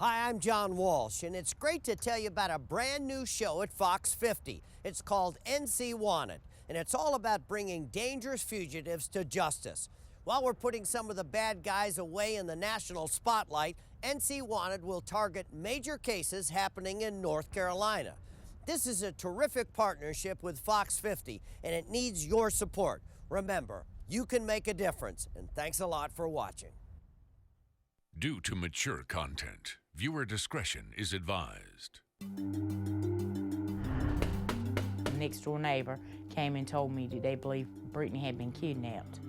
Hi, I'm John Walsh, and it's great to tell you about a brand new show at Fox 50. It's called NC Wanted, and it's all about bringing dangerous fugitives to justice. While we're putting some of the bad guys away in the national spotlight, NC Wanted will target major cases happening in North Carolina. This is a terrific partnership with Fox 50, and it needs your support. Remember, you can make a difference, and thanks a lot for watching. Due to mature content, viewer discretion is advised. The next door neighbor came and told me that they believe Brittany had been kidnapped.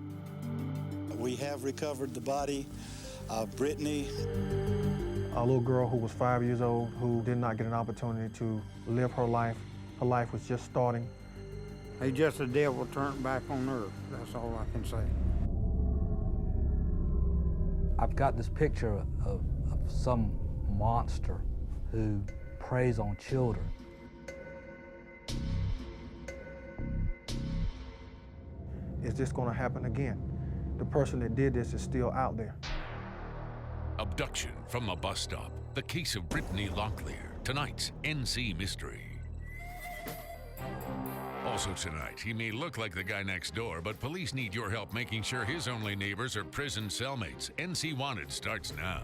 We have recovered the body of Brittany. A little girl who was 5 years old who did not get an opportunity to live her life. Her life was just starting. He's just a devil turned back on earth. That's all I can say. I've got this picture of some monster who preys on children. Is this going to happen again? The person that did this is still out there. Abduction from a bus stop. The case of Brittany Locklear. Tonight's NC Mystery. Also tonight, he may look like the guy next door, but police need your help making sure his only neighbors are prison cellmates. NC Wanted starts now.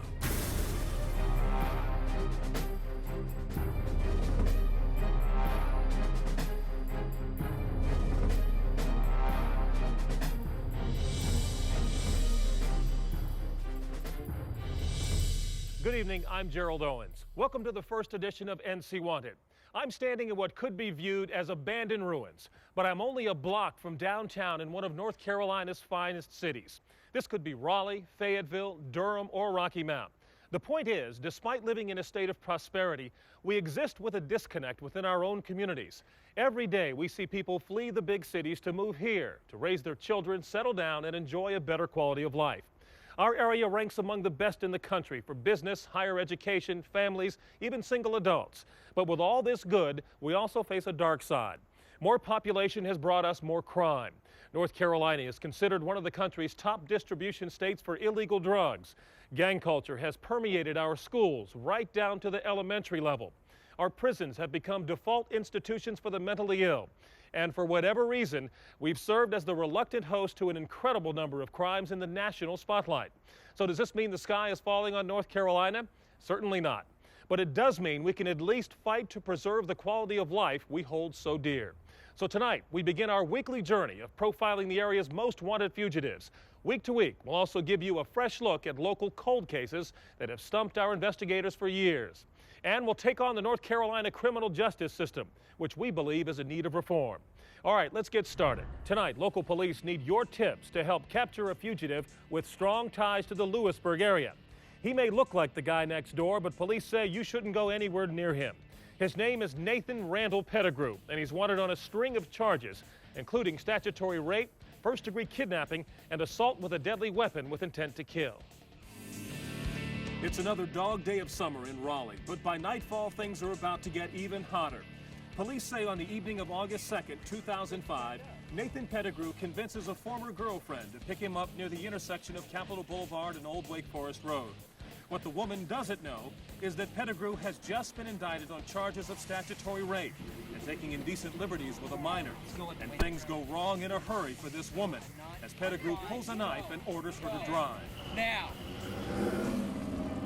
Good evening, I'm Gerald Owens. Welcome to the first edition of NC Wanted. I'm standing in what could be viewed as abandoned ruins, but I'm only a block from downtown in one of North Carolina's finest cities. This could be Raleigh, Fayetteville, Durham, or Rocky Mount. The point is, despite living in a state of prosperity, we exist with a disconnect within our own communities. Every day we see people flee the big cities to move here, to raise their children, settle down, and enjoy a better quality of life. Our area ranks among the best in the country for business, higher education, families, even single adults. But with all this good, we also face a dark side. More population has brought us more crime. North Carolina is considered one of the country's top distribution states for illegal drugs. Gang culture has permeated our schools right down to the elementary level. Our prisons have become default institutions for the mentally ill. And for whatever reason, we've served as the reluctant host to an incredible number of crimes in the national spotlight. So does this mean the sky is falling on North Carolina? Certainly not. But it does mean we can at least fight to preserve the quality of life we hold so dear. So tonight, we begin our weekly journey of profiling the area's most wanted fugitives. Week to week, we'll also give you a fresh look at local cold cases that have stumped our investigators for years. And we'll take on the North Carolina criminal justice system, which we believe is in need of reform. All right, let's get started. Tonight, local police need your tips to help capture a fugitive with strong ties to the Lewisburg area. He may look like the guy next door, but police say you shouldn't go anywhere near him. His name is Nathan Randall Pettigrew, and he's wanted on a string of charges, including statutory rape, first-degree kidnapping, and assault with a deadly weapon with intent to kill. It's another dog day of summer in Raleigh, but by nightfall, things are about to get even hotter. Police say on the evening of August 2nd, 2005, Nathan Pettigrew convinces a former girlfriend to pick him up near the intersection of Capitol Boulevard and Old Wake Forest Road. What the woman doesn't know is that Pettigrew has just been indicted on charges of statutory rape and taking indecent liberties with a minor. And things go wrong in a hurry for this woman as Pettigrew pulls a knife and orders her to drive. Now!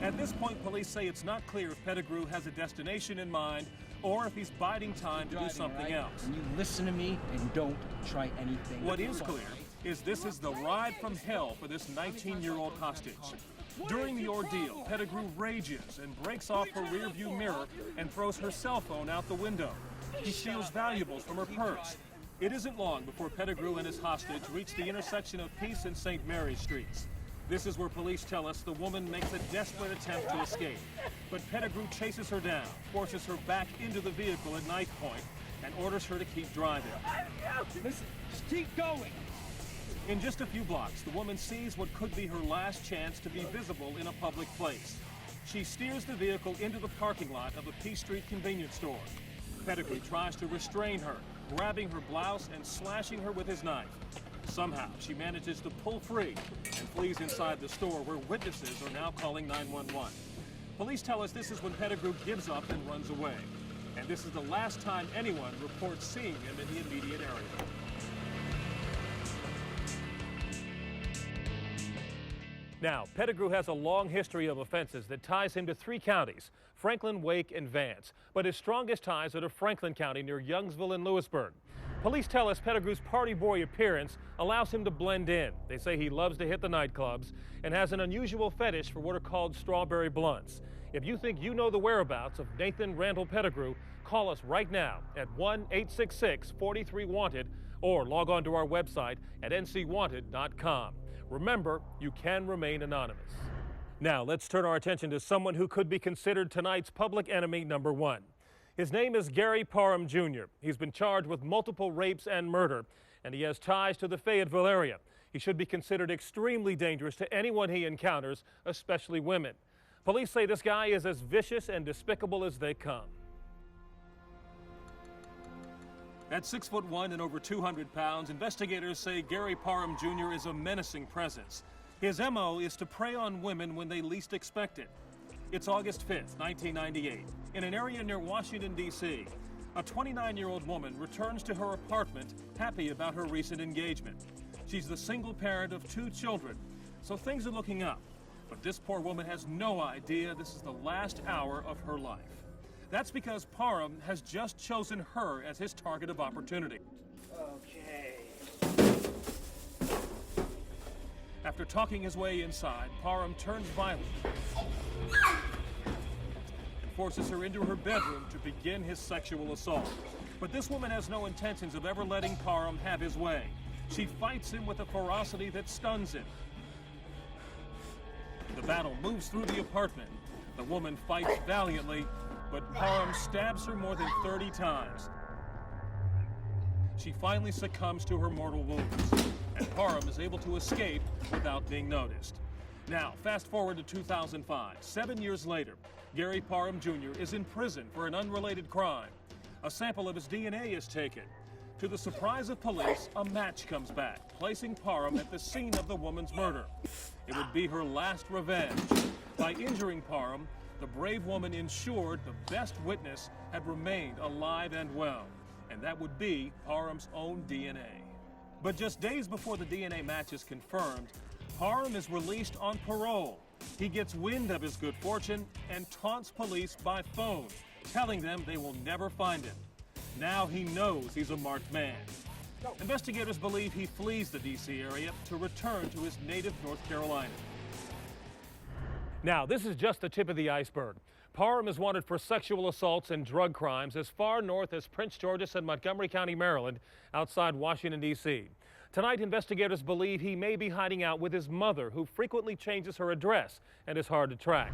At this point, police say it's not clear if Pettigrew has a destination in mind or if he's biding time to do something else. And you listen to me and don't try anything. What is clear is this is the ride from hell for this 19-year-old hostage. During the ordeal, Pettigrew rages and breaks off her rearview mirror and throws her cell phone out the window. He steals valuables from her purse. It isn't long before Pettigrew and his hostage reach the intersection of Peace and St. Mary's Streets. This is where police tell us the woman makes a desperate attempt to escape. But Pettigrew chases her down, forces her back into the vehicle at knife point, and orders her to keep driving. Listen, just keep going. In just a few blocks, the woman sees what could be her last chance to be visible in a public place. She steers the vehicle into the parking lot of a Peace Street convenience store. Pettigrew tries to restrain her, grabbing her blouse and slashing her with his knife. Somehow, she manages to pull free and flees inside the store where witnesses are now calling 911. Police tell us this is when Pettigrew gives up and runs away. And this is the last time anyone reports seeing him in the immediate area. Now, Pettigrew has a long history of offenses that ties him to 3 counties, Franklin, Wake, and Vance. But his strongest ties are to Franklin County near Youngsville and Lewisburg. Police tell us Pettigrew's party boy appearance allows him to blend in. They say he loves to hit the nightclubs and has an unusual fetish for what are called strawberry blunts. If you think you know the whereabouts of Nathan Randall Pettigrew, call us right now at 1-866-43-WANTED or log on to our website at ncwanted.com. Remember, you can remain anonymous. Now, let's turn our attention to someone who could be considered tonight's public enemy number 1. His name is Gary Parham Jr. He's been charged with multiple rapes and murder, and he has ties to the Fayetteville area. He should be considered extremely dangerous to anyone he encounters, especially women. Police say this guy is as vicious and despicable as they come. At 6'1" and over 200 pounds, investigators say Gary Parham Jr. is a menacing presence. His MO is to prey on women when they least expect it. It's August 5th, 1998. In an area near Washington, D.C., a 29-year-old woman returns to her apartment happy about her recent engagement. She's the single parent of 2 children, so things are looking up. But this poor woman has no idea this is the last hour of her life. That's because Parham has just chosen her as his target of opportunity. Okay. After talking his way inside, Parham turns violent and forces her into her bedroom to begin his sexual assault. But this woman has no intentions of ever letting Parham have his way. She fights him with a ferocity that stuns him. The battle moves through the apartment. The woman fights valiantly, but Parham stabs her more than 30 times. She finally succumbs to her mortal wounds, and Parham is able to escape without being noticed. Now, fast forward to 2005. 7 years later, Gary Parham Jr. is in prison for an unrelated crime. A sample of his DNA is taken. To the surprise of police, a match comes back, placing Parham at the scene of the woman's murder. It would be her last revenge. By injuring Parham, the brave woman ensured the best witness had remained alive and well, and that would be Parham's own DNA. But just days before the DNA match is confirmed, Parham is released on parole. He gets wind of his good fortune and taunts police by phone, telling them they will never find him. Now he knows he's a marked man. Investigators believe he flees the D.C. area to return to his native North Carolina. Now, this is just the tip of the iceberg. Parham is wanted for sexual assaults and drug crimes as far north as Prince George's and Montgomery County, Maryland, outside Washington, D.C. Tonight, investigators believe he may be hiding out with his mother, who frequently changes her address and is hard to track.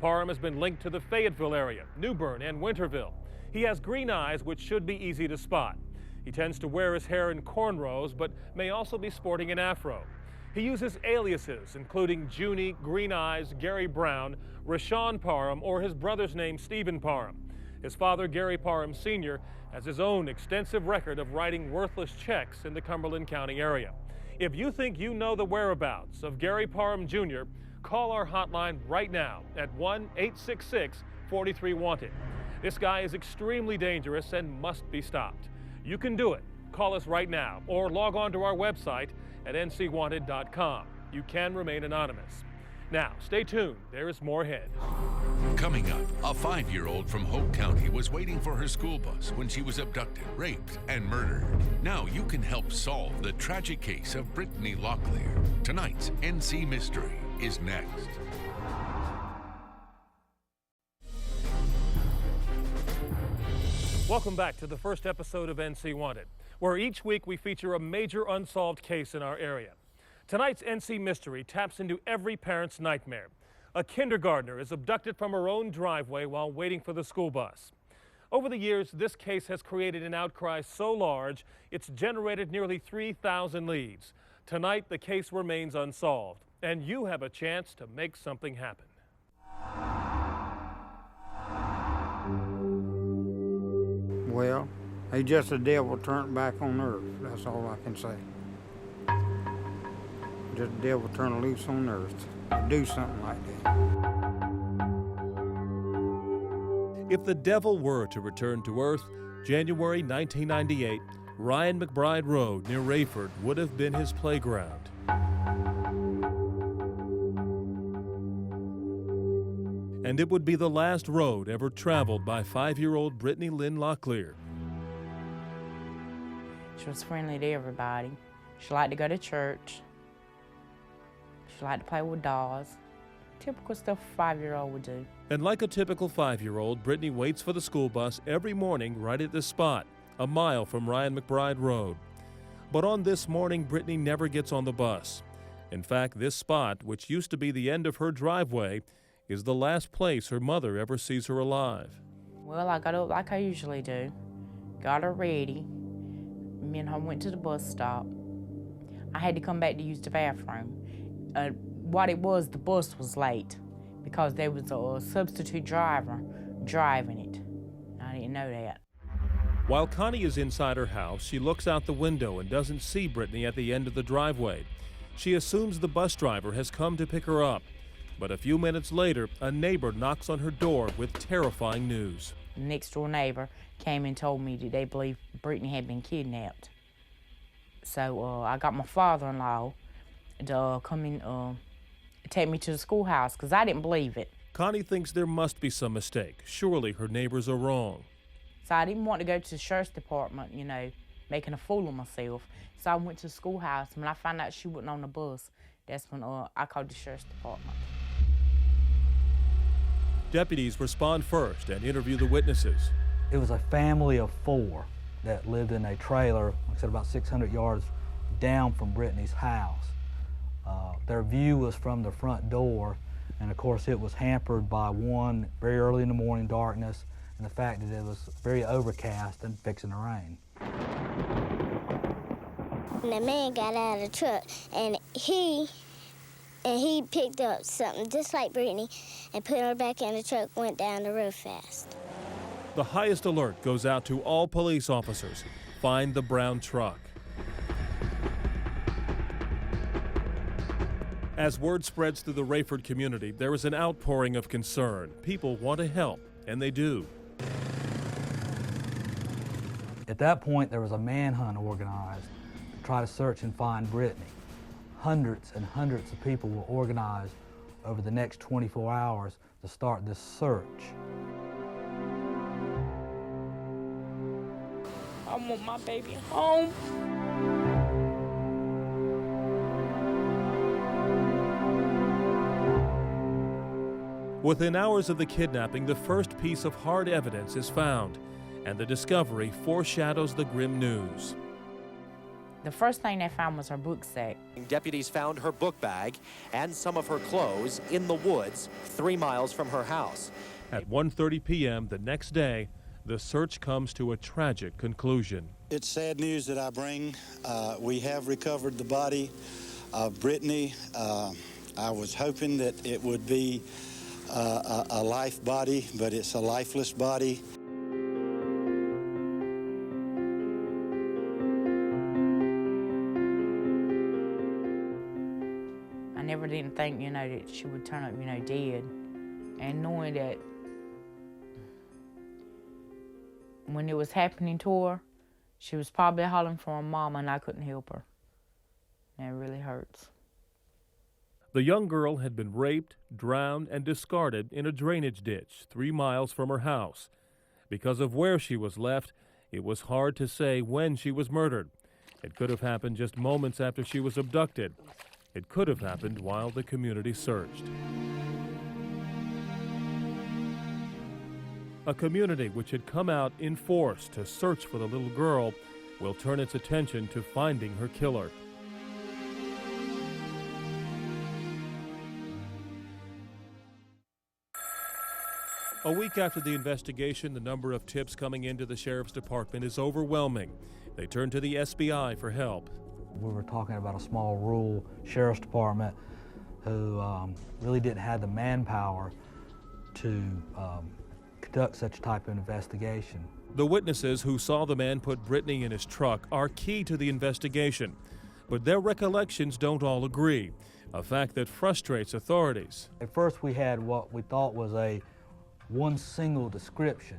Parham has been linked to the Fayetteville area, New Bern, and Winterville. He has green eyes, which should be easy to spot. He tends to wear his hair in cornrows, but may also be sporting an afro. He uses aliases, including Junie, Green Eyes, Gary Brown, Rashawn Parham, or his brother's name, Stephen Parham. His father, Gary Parham Sr., has his own extensive record of writing worthless checks in the Cumberland County area. If you think you know the whereabouts of Gary Parham Jr., call our hotline right now at 1-866-43-WANTED. This guy is extremely dangerous and must be stopped. You can do it. Call us right now or log on to our website at ncwanted.com. You can remain anonymous. Now, stay tuned. There is more ahead. Coming up, a 5-year-old from Hope County was waiting for her school bus when she was abducted, raped, and murdered. Now you can help solve the tragic case of Brittany Locklear. Tonight's NC Mystery is next. Welcome back to the first episode of NC Wanted, where each week we feature a major unsolved case in our area. Tonight's NC Mystery taps into every parent's nightmare. A kindergartner is abducted from her own driveway while waiting for the school bus. Over the years, this case has created an outcry so large, it's generated nearly 3,000 leads. Tonight, the case remains unsolved, and you have a chance to make something happen. Well, he's just a devil turned back on earth. That's all I can say. Just a devil turned loose on earth to do something like that. If the devil were to return to Earth, January 1998, Ryan McBride Road near Rayford would have been his playground. And it would be the last road ever traveled by 5-year-old Brittany Lynn Locklear. She was friendly to everybody. She liked to go to church. She liked to play with dolls. Typical stuff a 5-year-old would do. And like a typical 5-year-old, Brittany waits for the school bus every morning right at this spot, a mile from Ryan McBride Road. But on this morning, Brittany never gets on the bus. In fact, this spot, which used to be the end of her driveway, is the last place her mother ever sees her alive. Well, I got up like I usually do, got her ready. Me and her went to the bus stop. I had to come back to use the bathroom. What it was, the bus was late because there was a substitute driver driving it. I didn't know that. While Connie is inside her house, she looks out the window and doesn't see Brittany at the end of the driveway. She assumes the bus driver has come to pick her up. But a few minutes later, a neighbor knocks on her door with terrifying news. The next door neighbor came and told me that they believed Brittany had been kidnapped. So I got my father-in-law to come in, take me to the schoolhouse, because I didn't believe it. Connie thinks there must be some mistake. Surely her neighbors are wrong. So I didn't want to go to the sheriff's department, you know, making a fool of myself. So I went to the schoolhouse, and when I found out she wasn't on the bus, that's when I called the sheriff's department. Deputies respond first and interview the witnesses. It was a family of 4 that lived in a trailer, like I said, about 600 yards down from Brittany's house. Their view was from the front door, and of course it was hampered by one, very early in the morning darkness, and the fact that it was very overcast and fixing to rain. And the man got out of the truck, and he picked up something just like Brittany and put her back in the truck, went down the road fast. The highest alert goes out to all police officers. Find the brown truck. As word spreads through the Rayford community, there is an outpouring of concern. People want to help, and they do. At that point, there was a manhunt organized to try to search and find Brittany. Hundreds and hundreds of people were organized over the next 24 hours to start this search. I want my baby home. Within hours of the kidnapping, the first piece of hard evidence is found, and the discovery foreshadows the grim news. The first thing they found was her book sack. Deputies found her book bag and some of her clothes in the woods 3 miles from her house. At 1:30 p.m. the next day, the search comes to a tragic conclusion. It's sad news that I bring. We have recovered the body of Brittany. I was hoping that it would be a life body, but it's a lifeless body. I never didn't think, you know, that she would turn up, you know, dead. And knowing that when it was happening to her, she was probably hollering for her mama and I couldn't help her. And it really hurts. The young girl had been raped, drowned, and discarded in a drainage ditch 3 miles from her house. Because of where she was left, it was hard to say when she was murdered. It could have happened just moments after she was abducted. It could have happened while the community searched. A community which had come out in force to search for the little girl will turn its attention to finding her killer. A week after the investigation, the number of tips coming into the sheriff's department is overwhelming. They turn to the SBI for help. We were talking about a small rural sheriff's department who really didn't have the manpower to conduct such a type of investigation. The witnesses who saw the man put Brittany in his truck are key to the investigation, but their recollections don't all agree, a fact that frustrates authorities. At first we had what we thought was a one single description.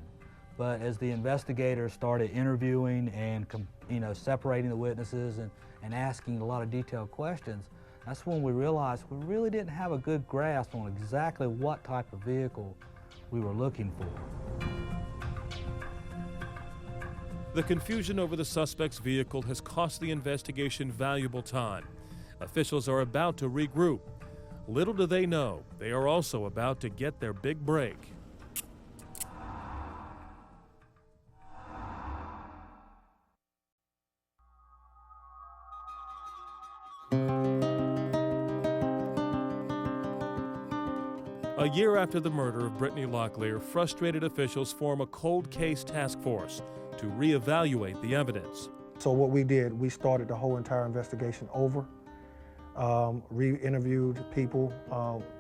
But as the investigators started interviewing and separating the witnesses and asking a lot of detailed questions, that's when we realized we really didn't have a good grasp on exactly what type of vehicle we were looking for. The confusion over the suspect's vehicle has cost the investigation valuable time. Officials are about to regroup. Little do they know, they are also about to get their big break. A year after the murder of Brittany Locklear, frustrated officials form a cold case task force to reevaluate the evidence. So what we did, we started the whole entire investigation over, re-interviewed people,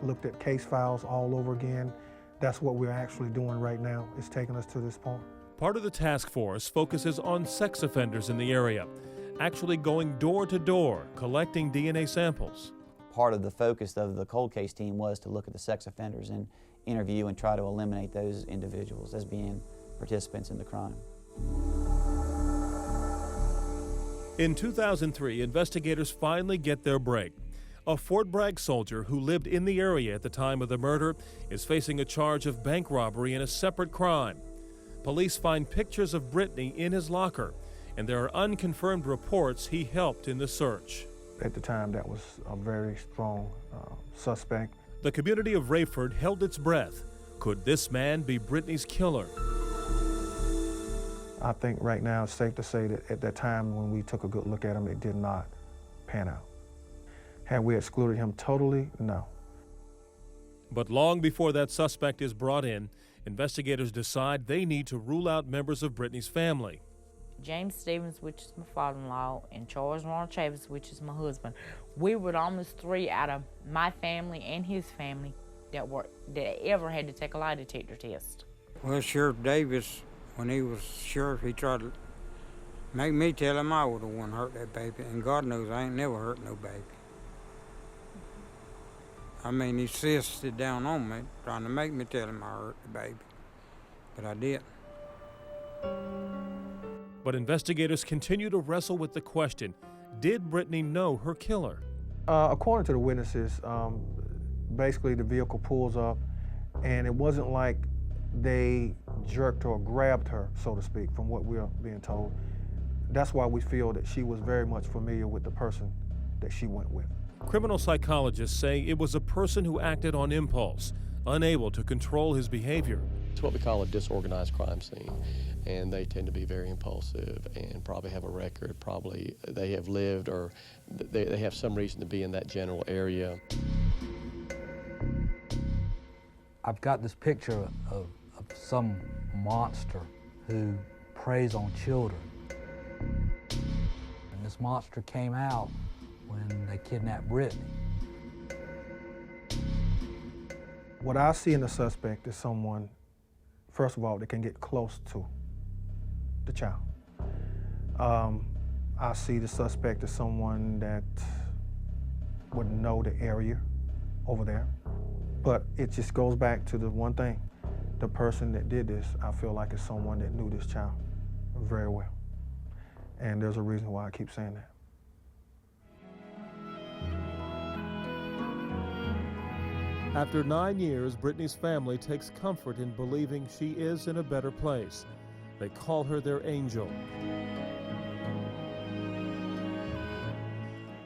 looked at case files all over again. That's what we're actually doing right now. It's taking us to this point. Part of the task force focuses on sex offenders in the area, actually going door to door, collecting DNA samples. Part of the focus of the cold case team was to look at the sex offenders and interview and try to eliminate those individuals as being participants in the crime. In 2003, investigators finally get their break. A Fort Bragg soldier who lived in the area at the time of the murder is facing a charge of bank robbery in a separate crime. Police find pictures of Brittany in his locker, and there are unconfirmed reports he helped in the search. At the time, that was a very strong suspect. The community of Rayford held its breath. Could this man be Brittany's killer? I think right now it's safe to say that at that time when we took a good look at him, it did not pan out. Had we excluded him totally? No. But long before that suspect is brought in, investigators decide they need to rule out members of Brittany's family. James Stevens, which is my father-in-law, and Charles Ronald Chavis, which is my husband. We were almost three out of my family and his family that ever had to take a lie detector test. Well, Sheriff Davis, when he was sheriff, he tried to make me tell him I was the one hurt that baby, and God knows I ain't never hurt no baby. I mean, he insisted down on me, trying to make me tell him I hurt the baby, but I didn't. But investigators continue to wrestle with the question, did Brittany know her killer? According to the witnesses, basically the vehicle pulls up, and it wasn't like they jerked or grabbed her, so to speak, from what we're being told. That's why we feel that she was very much familiar with the person that she went with. Criminal psychologists say it was a person who acted on impulse, unable to control his behavior. It's what we call a disorganized crime scene, and they tend to be very impulsive and probably have a record. Probably they have lived or they have some reason to be in that general area. I've got this picture of some monster who preys on children. And this monster came out when they kidnapped Brittany. What I see in the suspect is someone, first of all, that can get close to the child. I see the suspect as someone that would know the area over there. But it just goes back to the one thing. The person that did this, I feel like is someone that knew this child very well. And there's a reason why I keep saying that. After 9 years, Brittany's family takes comfort in believing she is in a better place. They call her their angel.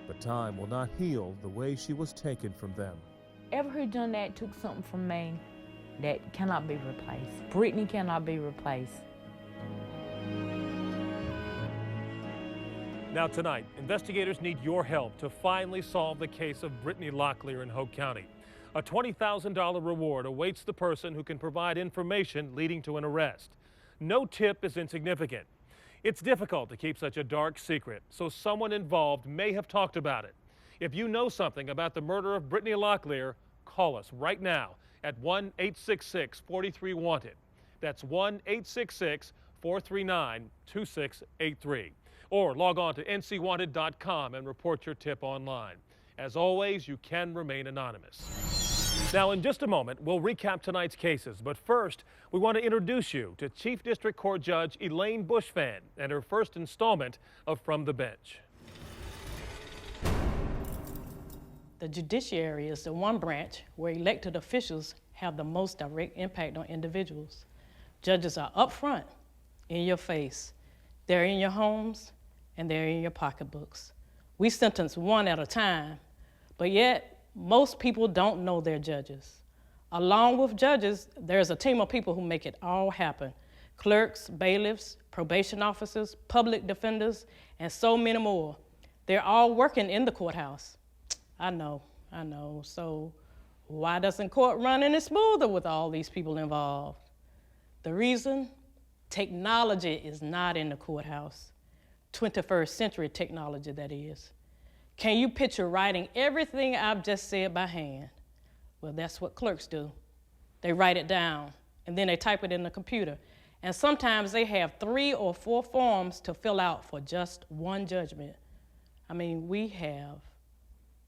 But time will not heal the way she was taken from them. Whoever who done that took something from me that cannot be replaced. Brittany cannot be replaced. Now tonight, investigators need your help to finally solve the case of Brittany Locklear in Hoke County. A $20,000 reward awaits the person who can provide information leading to an arrest. No tip is insignificant. It's difficult to keep such a dark secret, so someone involved may have talked about it. If you know something about the murder of Brittany Locklear, call us right now at 1-866-43-WANTED. That's 1-866-439-2683. Or log on to ncwanted.com and report your tip online. As always, you can remain anonymous. Now, in just a moment, we'll recap tonight's cases. But first, we want to introduce you to Chief District Court Judge Elaine Bushfan and her first installment of From the Bench. The judiciary is the one branch where elected officials have the most direct impact on individuals. Judges are up front, in your face. They're in your homes, and they're in your pocketbooks. We sentence one at a time, but yet most people don't know they're judges. Along with judges, there's a team of people who make it all happen. Clerks, bailiffs, probation officers, public defenders, and so many more. They're all working in the courthouse. I know. So why doesn't court run any smoother with all these people involved? The reason? Technology is not in the courthouse. 21st century technology, that is. Can you picture writing everything I've just said by hand? Well, that's what clerks do. They write it down, and then they type it in the computer. And sometimes they have 3 or 4 forms to fill out for just one judgment. I mean, we have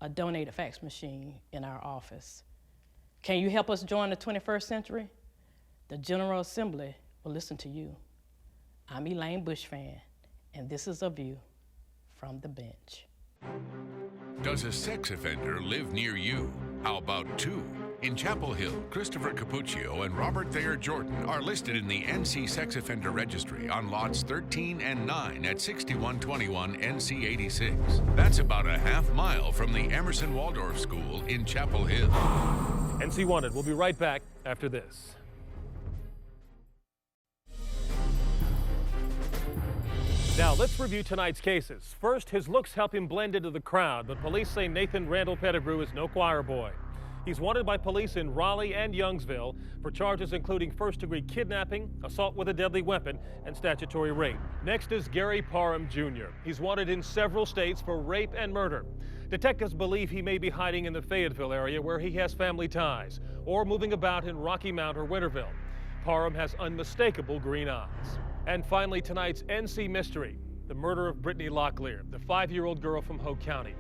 a donated fax machine in our office. Can you help us join the 21st century? The General Assembly will listen to you. I'm Elaine Bushfan, and this is a view from the bench. Does a sex offender live near you? How about 2? In Chapel Hill, Christopher Capuccio and Robert Thayer Jordan are listed in the NC Sex Offender Registry on lots 13 and 9 at 6121 NC 86. That's about a half mile from the Emerson Waldorf School in Chapel Hill. NC Wanted, we'll be right back after this. Now, let's review tonight's cases. First, his looks help him blend into the crowd, but police say Nathan Randall Pettigrew is no choir boy. He's wanted by police in Raleigh and Youngsville for charges including first-degree kidnapping, assault with a deadly weapon, and statutory rape. Next is Gary Parham, Jr. He's wanted in several states for rape and murder. Detectives believe he may be hiding in the Fayetteville area where he has family ties, or moving about in Rocky Mount or Winterville. Parham has unmistakable green eyes. And finally, tonight's NC Mystery, the murder of Brittany Locklear, the 5-year-old girl from Hoke County.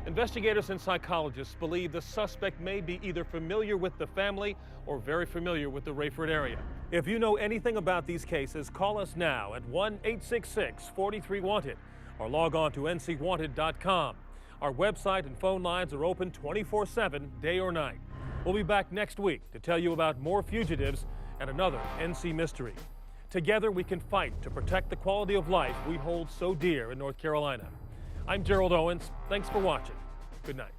Investigators and psychologists believe the suspect may be either familiar with the family or very familiar with the Rayford area. If you know anything about these cases, call us now at 1-866-43-WANTED or log on to ncwanted.com. Our website and phone lines are open 24/7, day or night. We'll be back next week to tell you about more fugitives and another NC Mystery. Together we can fight to protect the quality of life we hold so dear in North Carolina. I'm Gerald Owens. Thanks for watching. Good night.